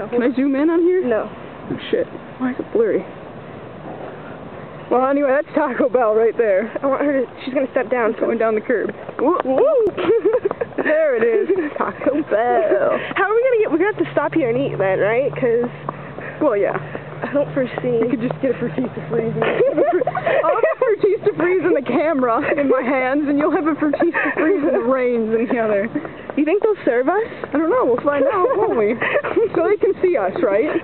No. Can I zoom in on here? No. Oh shit. Why is it blurry? Well, anyway, that's Taco Bell right there. I want her to, she's gonna step down. Going down the curb. Woo! Woo. There it is. Taco Bell. How are we gonna get, we're gonna have to stop here and eat then, right? Cause, Well, yeah. I don't foresee. You could just get a Fertista Freeze. I'll have a Fertista Freeze in the camera in my hands, and you'll have a Fertista Freeze in the reins in the other. You think they'll serve us? I don't know. We'll find out, won't we? So they can see us, right?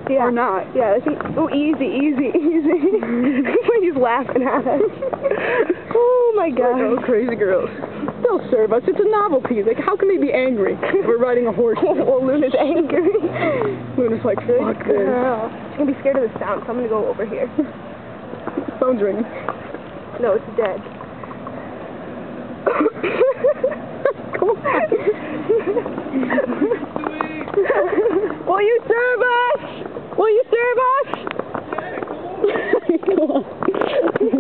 Yeah. Or not. Yeah, they can, oh, easy, easy, easy. He's laughing at us. Oh my god. Those crazy girls. They'll serve us. It's a novelty. Like, how can they be angry if we're riding a horse? Well, Luna's angry. Luna's like, fuck this. Girl. She's gonna be scared of the sound, so I'm gonna go over here. Phone's ringing. No, it's dead. Come on. Will you serve us? Will you serve us? Come on.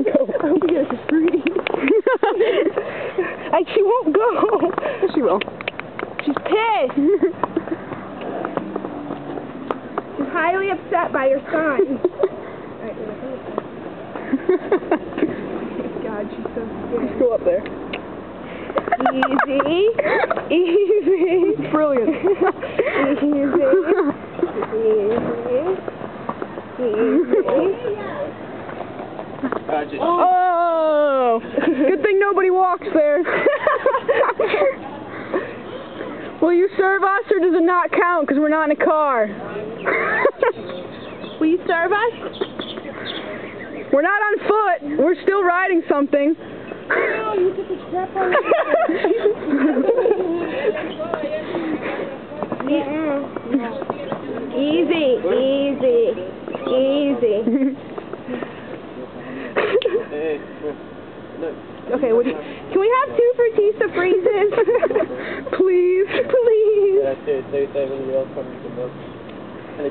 Go. I hope you get us a free. Like, she won't go. Yes, she will. She's pissed. She's highly upset by your son. God, she's so scared. Let's go up there. Easy. Easy. Brilliant. Easy. Easy. Oh! Good thing nobody walks there. Will you serve us, or does it not count because we're not in a car? Will you serve us? We're not on foot. We're still riding something. Oh, you took a step on Easy, easy, easy. Okay, what do you, can we have 2 Fertista Freezes? Please, please.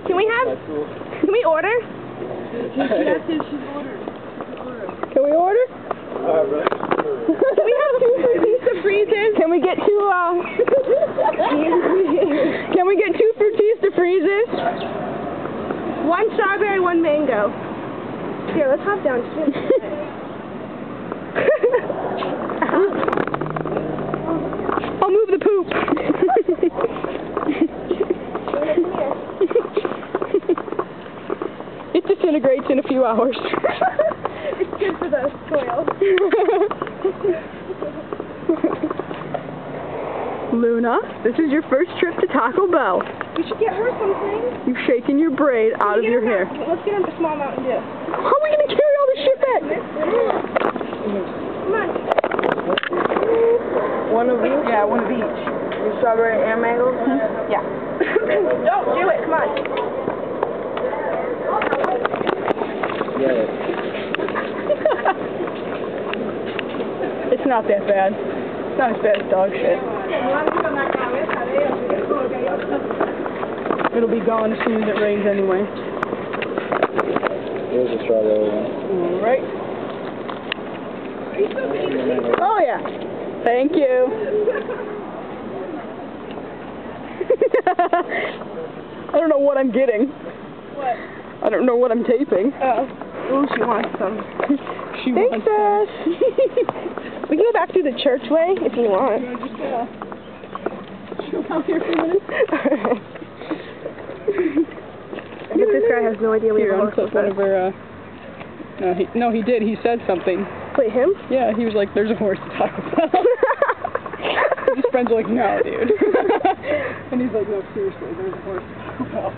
Can we have, can we order? Can we order? Can we have 2 Fertista Freezes? Can we get 2, Can we get 2 Fertista Freezes? 1 strawberry, 1 mango. Here, let's hop down. I'll move the poop. It disintegrates in a few hours. It's good for the soil. Luna, this is your first trip to Taco Bell. We should get her something. You've shaken your braid out of your hair. Let's get her a small Mountain Dew. How are we going to carry all this shit back? Come on. One of each? Yeah, one of each. The strawberry and mango? Yeah. Don't do it. Come on. It's not that bad. It's not as bad as dog shit. It'll be gone as soon as it rains anyway. Here's a strawberry one. Alright. Oh yeah. Thank you. I don't know what I'm getting. What? I don't know what I'm taping. Oh. Ooh, she wants some. She Thanks, wants Ash. We can go back through the churchway if you want. She'll come here for a minute. But this guy has no idea we Here, have a horse unclip with one us. of her, no, he did. He said something. Wait, him? Yeah, he was like, there's a horse to Taco Bell. His friends are like, no, dude. And he's like, no, seriously, there's a horse to Taco Bell.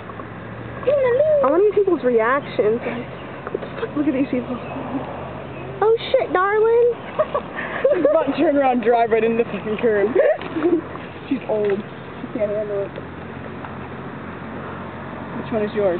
I want to get people's reactions. Look at these people. Oh shit, darling. She's about to turn around and drive right into the fucking curb. She's old. She can't handle it. Which one is yours?